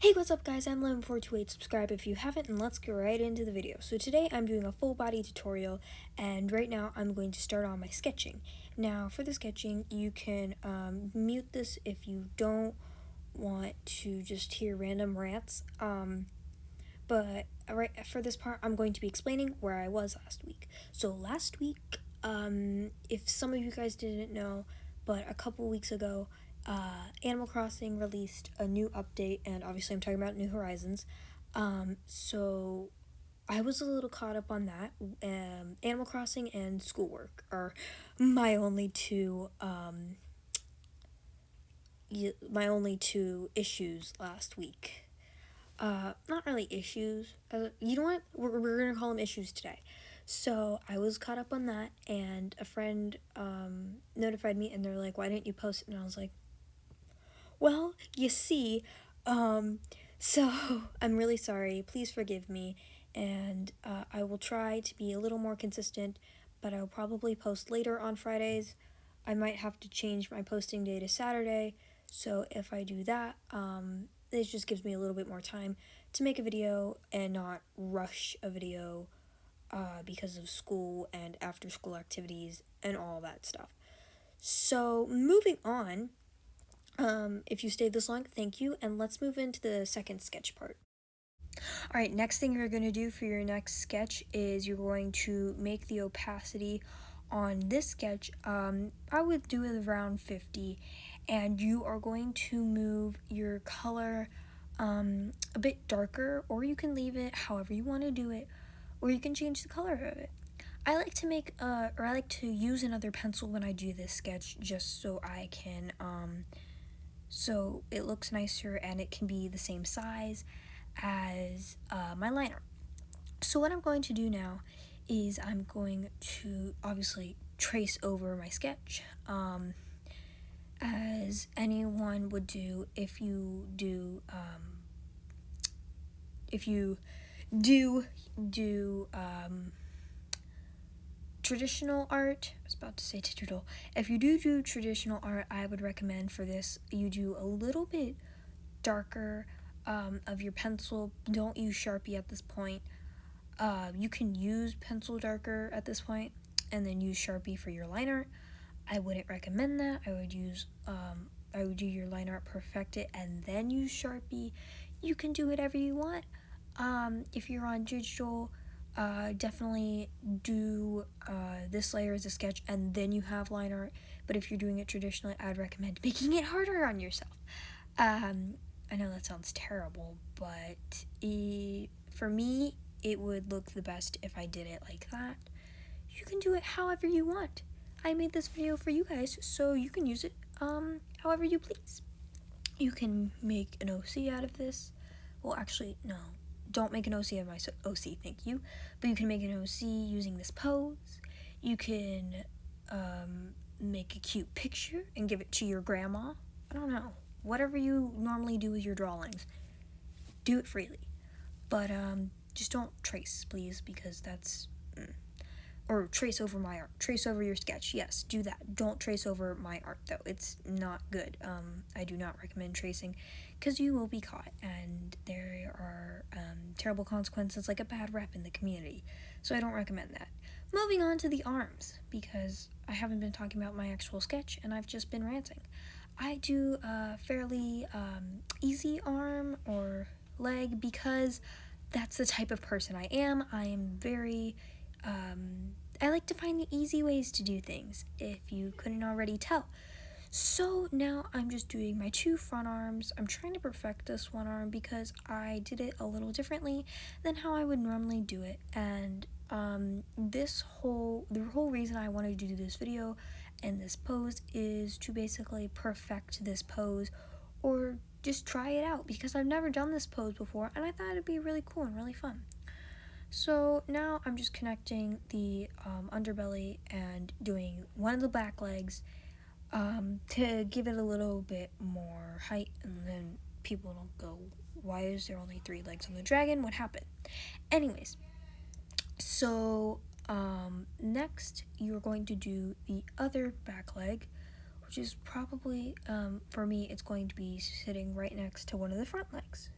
Hey, what's up guys, I'm Lemon428, subscribe if you haven't, and let's get right into the video. So today I'm doing a full body tutorial, and right now I'm going to start on my sketching. Now for the sketching, you can mute this if you don't want to just hear random rants, but right for this part I'm going to be explaining where I was last week. So last week, if some of you guys didn't know, but a couple weeks ago, Animal Crossing released a new update, and obviously I'm talking about New Horizons. So I was a little caught up on that. Animal Crossing and schoolwork are my only two issues last week. Not really issues. You know what? We're gonna call them issues today. So I was caught up on that, and a friend notified me, and they're like, "Why didn't you post it?" And I was like, well, you see, so I'm really sorry. Please forgive me, and I will try to be a little more consistent, but I'll probably post later on Fridays. I might have to change my posting day to Saturday, so if I do that, it just gives me a little bit more time to make a video and not rush a video because of school and after school activities and all that stuff. So moving on, if you stayed this long, thank you, and let's move into the second sketch part. Alright, next thing you're going to do for your next sketch is you're going to make the opacity on this sketch, I would do it around 50, and you are going to move your color a bit darker, or you can leave it however you want to do it, or you can change the color of it. I like to use another pencil when I do this sketch, just so I can, so it looks nicer and it can be the same size as my liner. So what I'm going to do now is I'm going to obviously trace over my sketch, as anyone would do if you do traditional art. I was about to say digital. If you do traditional art, I would recommend for this you do a little bit darker of your pencil. Don't use Sharpie at this point. You can use pencil darker at this point and then use Sharpie for your line art. I wouldn't recommend that. I would do your line art, perfect it, and then use Sharpie. You can do whatever you want. If you're on digital, definitely do this layer as a sketch and then you have line art. But if you're doing it traditionally, I'd recommend making it harder on yourself. I know that sounds terrible, but for me, it would look the best if I did it like that. You can do it however you want. I made this video for you guys, so you can use it however you please. You can make an OC out of this. Well, actually, no. Don't make an OC of my OC, thank you. But you can make an OC using this pose. You can make a cute picture and give it to your grandma. I don't know. Whatever you normally do with your drawings, do it freely. But just don't trace, please, because that's... Or trace over my art. Trace over your sketch. Yes, do that. Don't trace over my art, though. It's not good. I do not recommend tracing, because you will be caught, and there are terrible consequences, like a bad rep in the community. So I don't recommend that. Moving on to the arms, because I haven't been talking about my actual sketch, and I've just been ranting. I do a fairly easy arm or leg, because that's the type of person I am. I am very... I like to find the easy ways to do things, if you couldn't already tell. So now I'm just doing my two front arms. I'm trying to perfect this one arm because I did it a little differently than how I would normally do it. And the whole reason I wanted to do this video and this pose is to basically perfect this pose, or just try it out, because I've never done this pose before and I thought it'd be really cool and really fun. So now I'm just connecting the underbelly and doing one of the back legs to give it a little bit more height, and then people don't go, why is there only 3 legs on the dragon? What happened? Anyways, so next you're going to do the other back leg, which is probably, for me, it's going to be sitting right next to one of the front legs.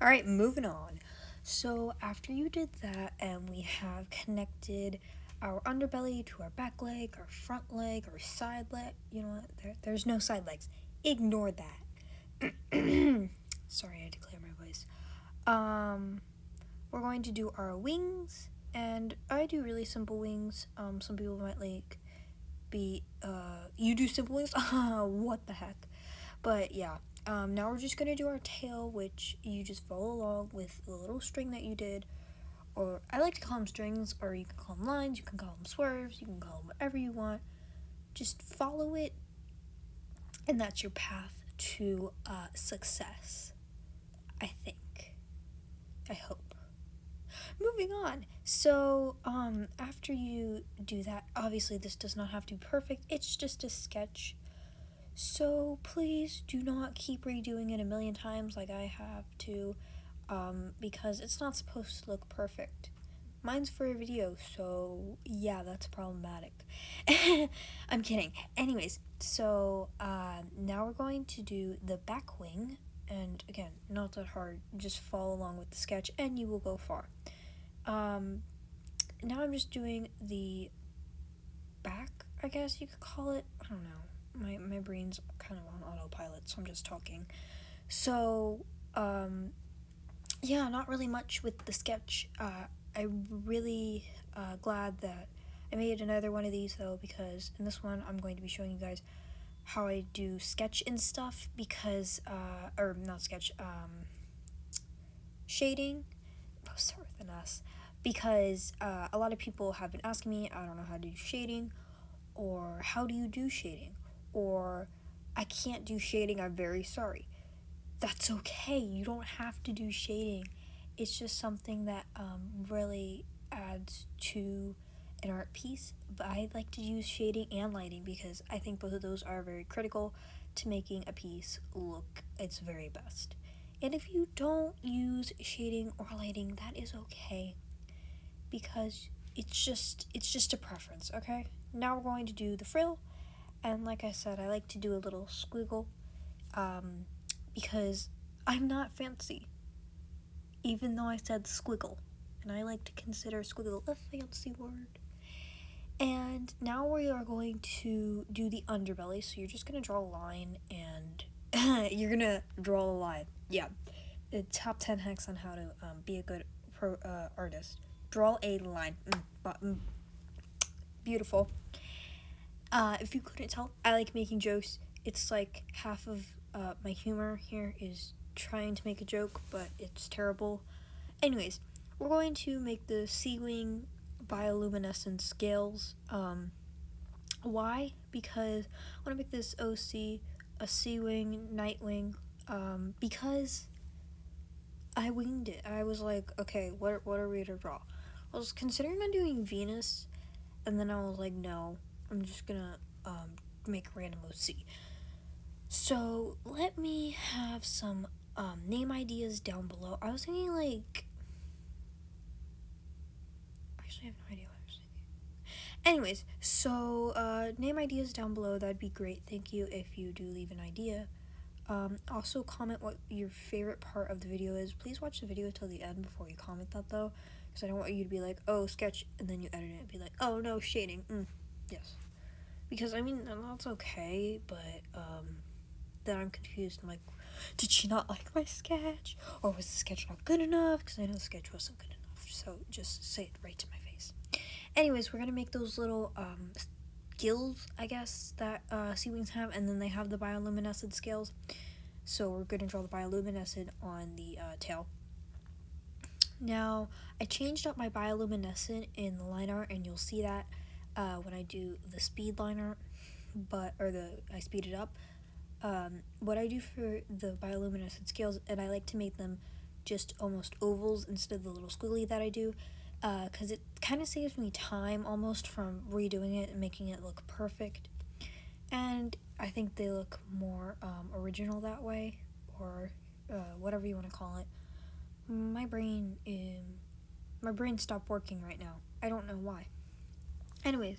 All right, moving on. So after you did that, and we have connected our underbelly to our back leg, our front leg, our side leg. You know what? There's no side legs. Ignore that. Sorry, I had to clear my voice. We're going to do our wings, and I do really simple wings. Some people might you do simple wings? What the heck? But yeah, now we're just gonna do our tail, which you just follow along with the little string that you did, or I like to call them strings, or you can call them lines, you can call them swerves, you can call them whatever you want. Just follow it, and that's your path to success, I think. I hope. Moving on. So, after you do that, obviously this does not have to be perfect, it's just a sketch. So please do not keep redoing it a million times like I have to, because it's not supposed to look perfect. Mine's for a video, so yeah, that's problematic. I'm kidding. Anyways, so now we're going to do the back wing, and again, not that hard, just follow along with the sketch and you will go far. Now I'm just doing the back, I guess you could call it. I don't know. My brain's kind of on autopilot, so I'm just talking. So, yeah, not really much with the sketch. I'm really glad that I made another one of these, though, because in this one I'm going to be showing you guys how I do sketch and stuff, because, or not sketch, shading. I'll start with an S. Because a lot of people have been asking me, I don't know how to do shading, or how do you do shading? Or I can't do shading, I'm very sorry. That's okay, you don't have to do shading. It's just something that really adds to an art piece. But I like to use shading and lighting because I think both of those are very critical to making a piece look its very best. And if you don't use shading or lighting, that is okay, because it's just a preference, okay? Now we're going to do the frill. And like I said, I like to do a little squiggle, because I'm not fancy, even though I said squiggle, and I like to consider squiggle a fancy word. And now we are going to do the underbelly, so you're just going to draw a line, and you're going to draw a line. Yeah, the top 10 hacks on how to be a good artist. Draw a line. Beautiful. If you couldn't tell, I like making jokes. It's like half of my humor here is trying to make a joke, but it's terrible. Anyways, we're going to make the C-Wing bioluminescent scales. Why? Because I want to make this OC a C-Wing, Nightwing, because I winged it. I was like, okay, what are we to draw? I was considering on doing Venus, and then I was like, no, I'm just gonna make a random OC. So let me have some name ideas down below. I was thinking like, actually I have no idea what I was thinking. Anyways, so name ideas down below, that'd be great. Thank you if you do leave an idea. Also comment what your favorite part of the video is. Please watch the video till the end before you comment that though, because I don't want you to be like, oh, sketch, and then you edit it and be like, oh no, shading. Yes. Because, I mean, that's okay, but, then I'm confused. I'm like, did she not like my sketch? Or was the sketch not good enough? Because I know the sketch wasn't good enough, so just say it right to my face. Anyways, we're gonna make those little, gills, I guess, that, C-Wings have, and then they have the bioluminescent scales. So we're gonna draw the bioluminescent on the, tail. Now, I changed up my bioluminescent in the line art, and you'll see that when I do the speed line art, I speed it up. What I do for the bioluminescent scales, and I like to make them just almost ovals instead of the little squiggly that I do, because it kind of saves me time almost from redoing it and making it look perfect. And I think they look more original that way, or whatever you want to call it. My brain stopped working right now. I don't know why. Anyways,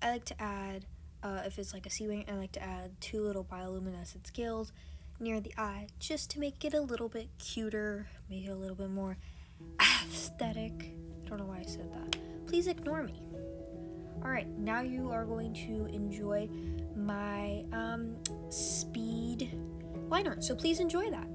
I like to add, if it's like a C-Wing, I like to add 2 little bioluminescent scales. near the eye just to make it a little bit cuter, make it a little bit more aesthetic. I don't know why I said that. Please ignore me. Alright, now you are going to enjoy my speed line art, so please enjoy that.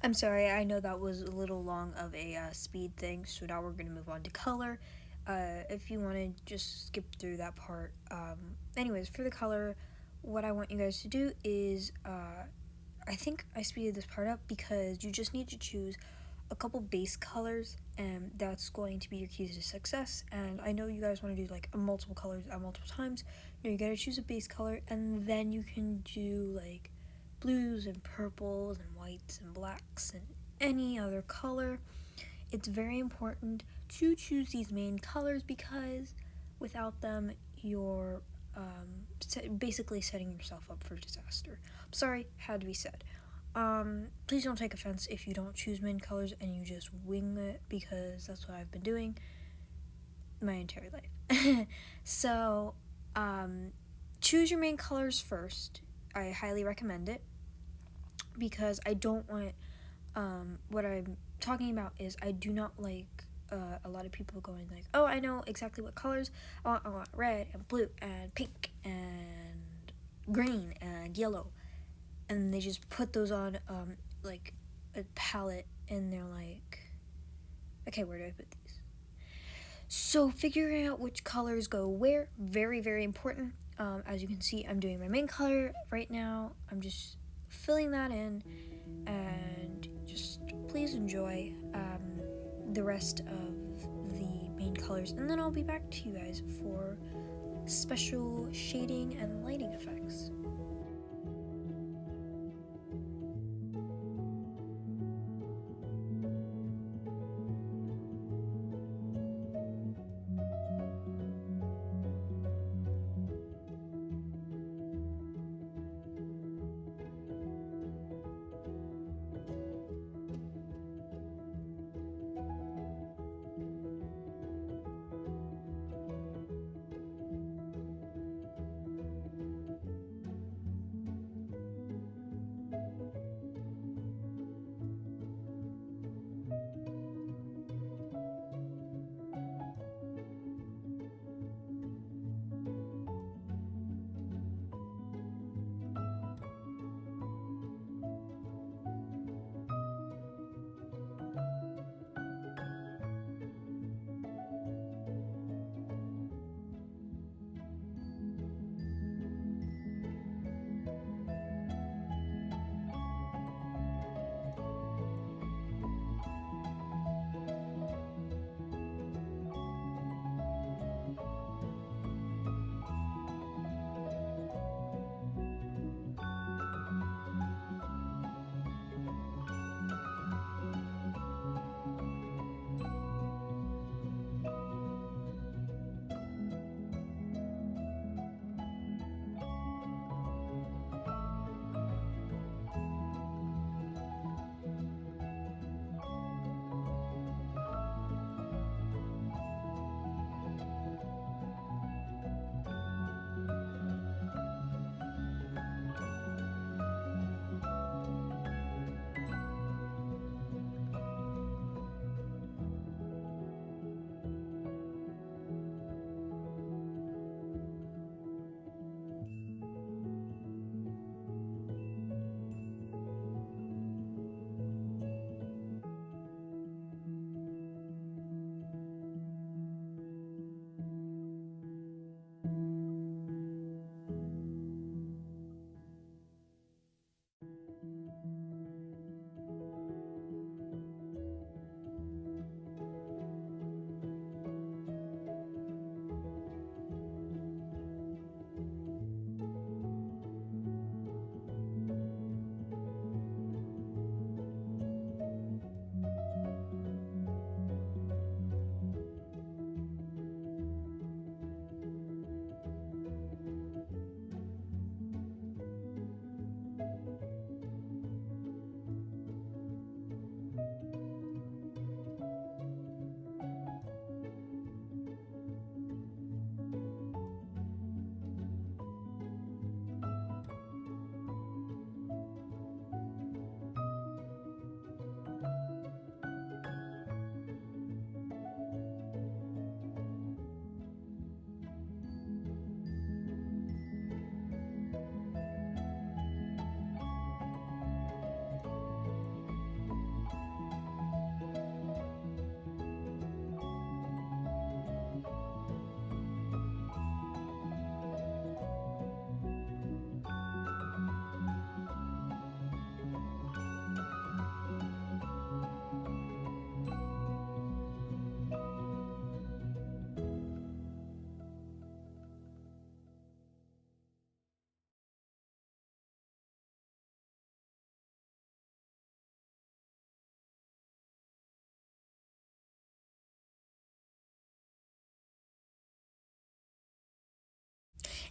I'm sorry, I know that was a little long of a speed thing, so now we're going to move on to color. If you want to just skip through that part. Anyways, for the color, what I want you guys to do is, I think I speeded this part up because you just need to choose a couple base colors, and that's going to be your keys to success. And I know you guys want to do like multiple colors at multiple times. No, you gotta choose a base color, and then you can do like blues and purples and whites and blacks and any other color. It's very important to choose these main colors because without them, you're basically setting yourself up for disaster. I'm sorry, had to be said. Please don't take offense if you don't choose main colors and you just wing it, because that's what I've been doing my entire life. So, choose your main colors first. I highly recommend it because I don't want, what I'm talking about is I do not like a lot of people going like, oh, I know exactly what colors. I want red and blue and pink and green and yellow. And they just put those on like a palette, and they're like, okay, where do I put these? So figuring out which colors go where, very, very important. As you can see, I'm doing my main color right now. I'm just filling that in, and just please enjoy the rest of the main colors, and then I'll be back to you guys for special shading and lighting effects.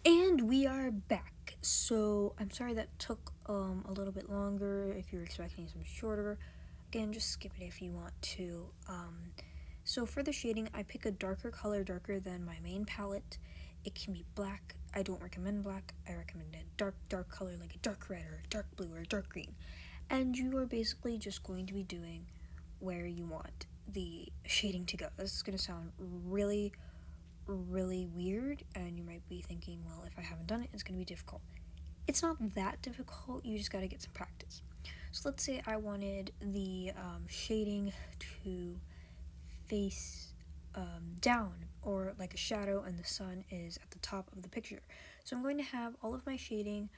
And we are back. So I'm sorry that took a little bit longer. If you're expecting some shorter, again, just skip it if you want to. So for the shading, I pick a darker color, darker than my main palette. It can be black. I don't recommend black. I recommend a dark color like a dark red or a dark blue or a dark green. And you are basically just going to be doing where you want the shading to go. This is going to sound really weird, and you might be thinking, well, if I haven't done it, it's going to be difficult. It's not that difficult, you just got to get some practice. So let's say I wanted the shading to face down, or like a shadow, and the sun is at the top of the picture. So I'm going to have all of my shading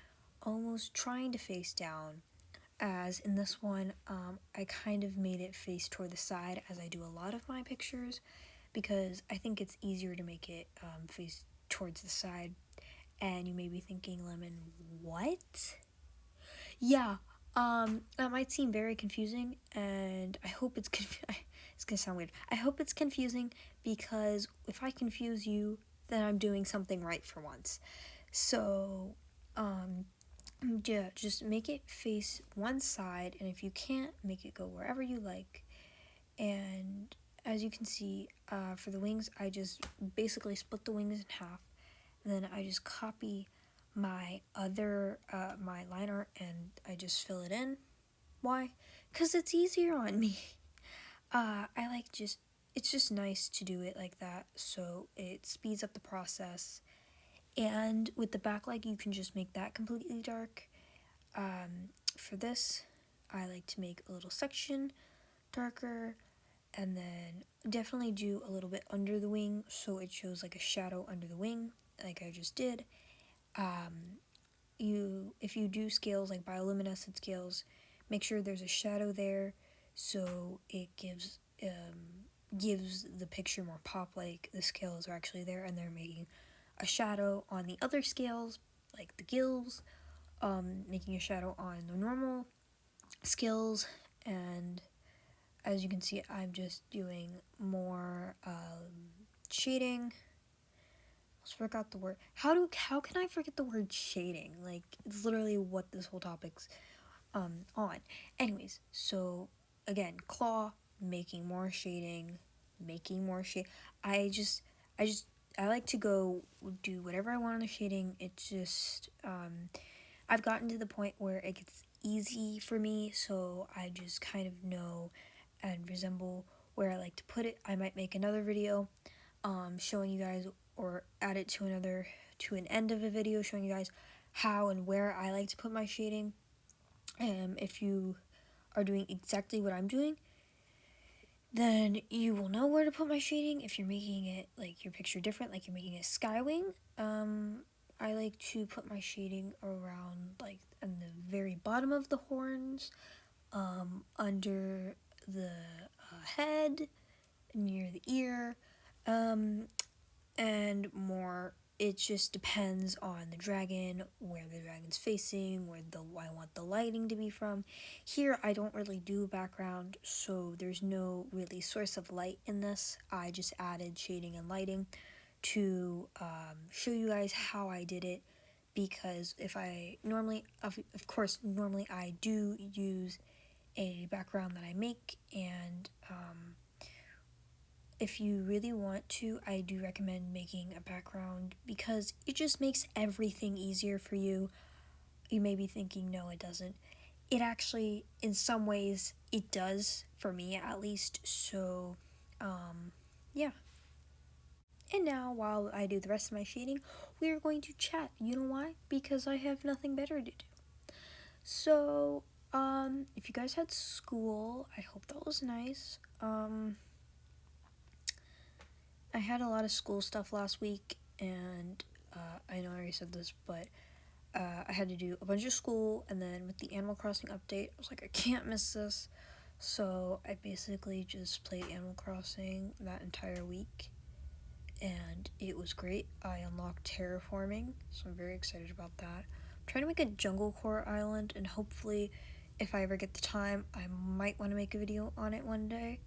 almost trying to face down, as in this one, I kind of made it face toward the side, as I do a lot of my pictures, because I think it's easier to make it face towards the side. And you may be thinking, Lemon, what? Yeah, that might seem very confusing, and I hope it's it's gonna sound weird. I hope it's confusing, because if I confuse you, then I'm doing something right for once. So, yeah, just make it face one side, and if you can't, make it go wherever you like. And as you can see, for the wings, I just basically split the wings in half, and then I just copy my my line art, and I just fill it in. Why? Because it's easier on me. I like it's just nice to do it like that, so it speeds up the process. And with the backlight, you can just make that completely dark. For this, I like to make a little section darker, and then definitely do a little bit under the wing, so it shows like a shadow under the wing, like I just did. If you do scales like bioluminescent scales, make sure there's a shadow there, so it gives the picture more pop, like the scales are actually there and they're making a shadow on the other scales, like the gills, making a shadow on the normal scales. And as you can see, I'm just doing more shading. I forgot the word. How can I forget the word shading? Like, it's literally what this whole topic's on. Anyways, so again, claw, making more shading, making more shade. I just I like to go do whatever I want on the shading. It's just I've gotten to the point where it gets easy for me, so I just kind of know and resemble where I like to put it. I might make another video showing you guys, or add it to an end of a video showing you guys how and where I like to put my shading. If you are doing exactly what I'm doing, then you will know where to put my shading. If you're making it like your picture different, like you're making a skywing, I like to put my shading around like on the very bottom of the horns, under the head, near the ear, and more. It just depends on the dragon, where the dragon's facing, where I want the lighting to be from. Here, I don't really do background, so there's no really source of light in this. I just added shading and lighting to show you guys how I did it, because if I normally, of course, normally I do use a background that I make, and if you really want to, I do recommend making a background, because it just makes everything easier for you. You may be thinking, no, it doesn't. It actually, in some ways, it does, for me at least. So, yeah. And now, while I do the rest of my shading, we are going to chat. You know why? Because I have nothing better to do. So, if you guys had school, I hope that was nice. I had a lot of school stuff last week, and I know I already said this, but I had to do a bunch of school, and then with the Animal Crossing update, I was like, I can't miss this. So I basically just played Animal Crossing that entire week, and it was great. I unlocked terraforming, so I'm very excited about that. I'm trying to make a jungle core island, and hopefully, if I ever get the time, I might want to make a video on it one day.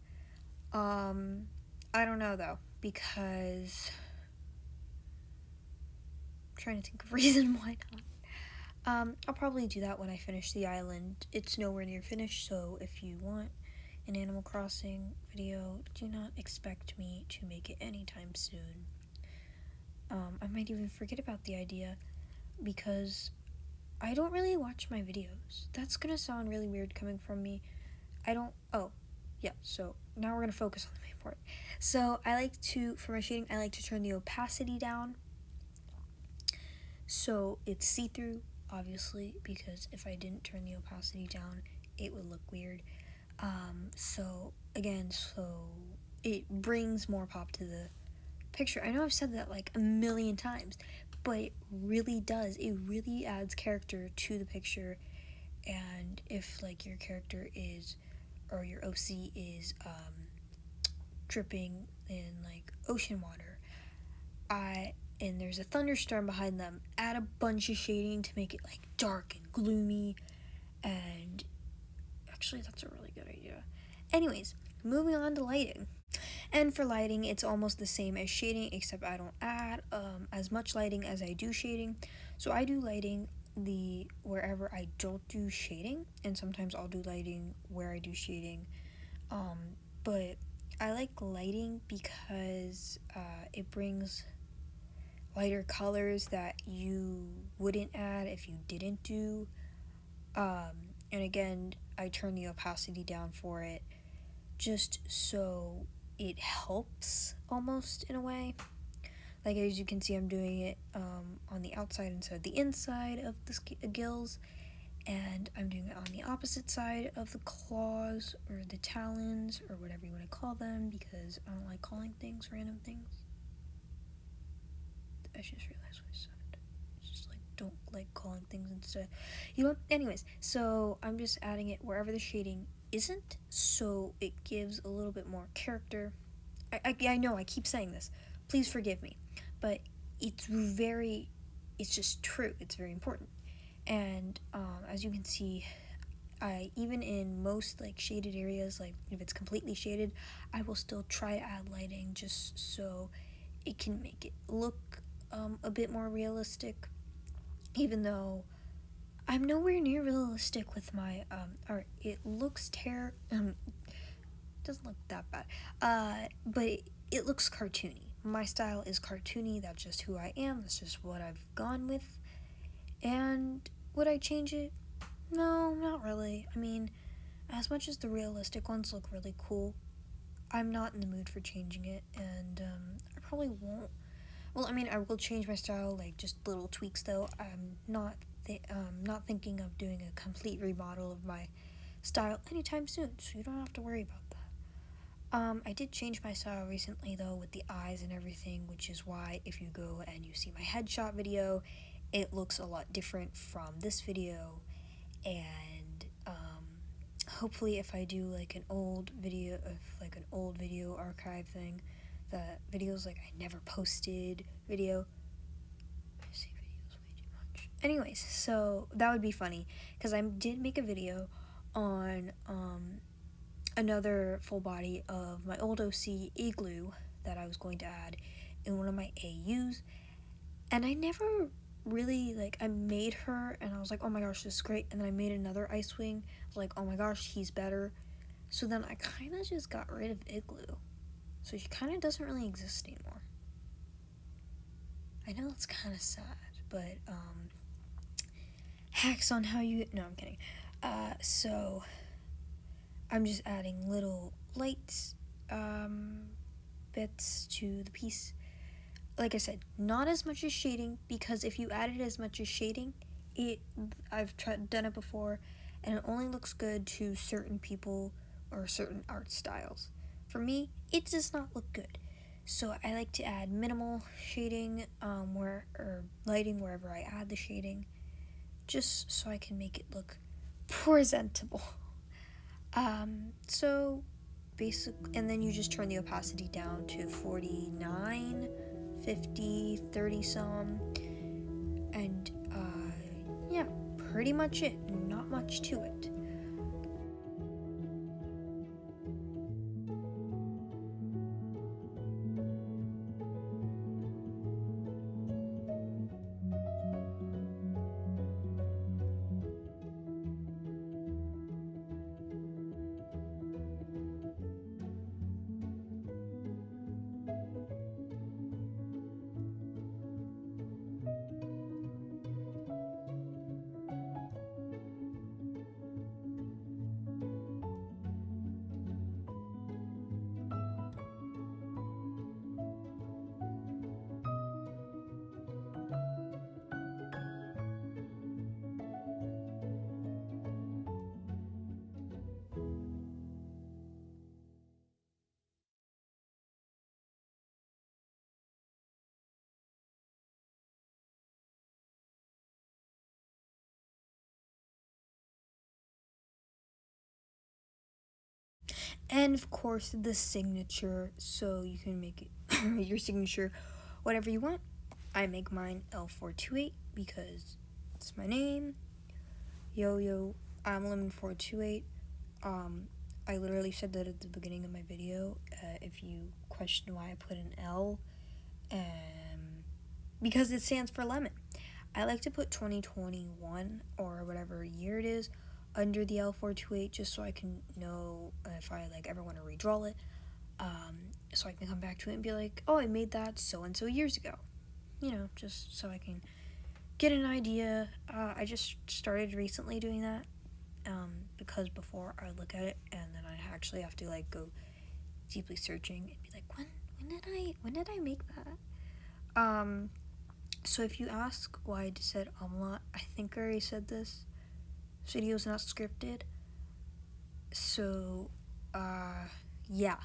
I don't know though, because trying to think of a reason why not. I'll probably do that when I finish the island. It's nowhere near finished, so if you want an Animal Crossing video, do not expect me to make it anytime soon. I might even forget about the idea because I don't really watch my videos. That's gonna sound really weird coming from me. So now we're gonna focus on the main part. So for my shading, I like to turn the opacity down so it's see-through, obviously, because if I didn't turn the opacity down, it would look weird. So it brings more pop to the picture. I know I've said that like a million times, but it really does. It really adds character to the picture. And if like your character is, or your OC is dripping in like ocean water, and there's a thunderstorm behind them, add a bunch of shading to make it like dark and gloomy. And actually, that's a really good idea. Anyways, moving on to lighting. And for lighting, it's almost the same as shading, except I don't add as much lighting as I do shading. So I do lighting wherever I don't do shading, and sometimes I'll do lighting where I do shading. But I like lighting because it brings lighter colors that you wouldn't add if you didn't do. And again, I turn the opacity down for it just so it helps almost in a way. Like as you can see, I'm doing it on the outside instead of the inside of the gills, and I'm doing it on the opposite side of the claws or the talons or whatever you want to call them, because I don't like calling things random things. I just realized what I said. It's just like, don't like calling things instead. Anyways, so I'm just adding it wherever the shading isn't, so it gives a little bit more character. I know I keep saying this. Please forgive me. But it's just true. It's very important. And as you can see, even in most like shaded areas, like if it's completely shaded, I will still try to add lighting just so it can make it look a bit more realistic, even though I'm nowhere near realistic with my art. It looks doesn't look that bad, but it looks cartoony. My style is cartoony. That's just who I am. That's just what I've gone with. And would I change it? No, not really. I mean, as much as the realistic ones look really cool, I'm not in the mood for changing it, and I probably won't. Well, I mean, I will change my style, like just little tweaks though. I'm not thinking of doing a complete remodel of my style anytime soon, so you don't have to worry about that. I did change my style recently though with the eyes and everything, which is why if you go and you see my headshot video, it looks a lot different from this video. And hopefully if I do like an old video archive thing, the videos like I never posted video. I say videos way too much. Anyways, so that would be funny because I did make a video on another full body of my old OC Igloo that I was going to add in one of my AUs, and I never really I made her and I was like, oh my gosh, this is great, and then I made another Icewing. I was like, oh my gosh, he's better. So then I kind of just got rid of Igloo, so she kind of doesn't really exist anymore. I know it's kind of sad, but hacks on how you no, I'm kidding. So I'm just adding little light bits to the piece. Like I said, not as much as shading, because if you added as much as shading, I've done it before, and it only looks good to certain people or certain art styles. For me, it does not look good. So I like to add minimal shading or lighting wherever I add the shading, just so I can make it look presentable. So basically, and then you just turn the opacity down to 49, 50, 30 some, and yeah, pretty much it. Not much to it. And of course, the signature, so you can make it your signature whatever you want. I make mine L428 because it's my name. Yo, I'm Lemon428. I literally said that at the beginning of my video. If you question why I put an L, because it stands for lemon. I like to put 2021 or whatever year it is under the L428 just so I can know if I ever want to redraw it. So I can come back to it and be like, oh, I made that so and so years ago. Just so I can get an idea. I just started recently doing that because before I look at it and then I actually have to go deeply searching and be like, when did I make that? So if you ask why I just said omelette, I think I already said this. This video's not scripted. So, yeah.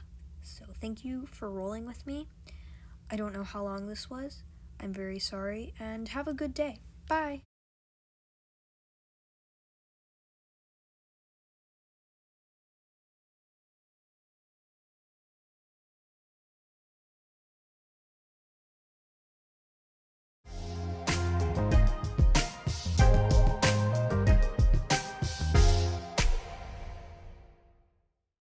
So thank you for rolling with me. I don't know how long this was. I'm very sorry, and have a good day. Bye.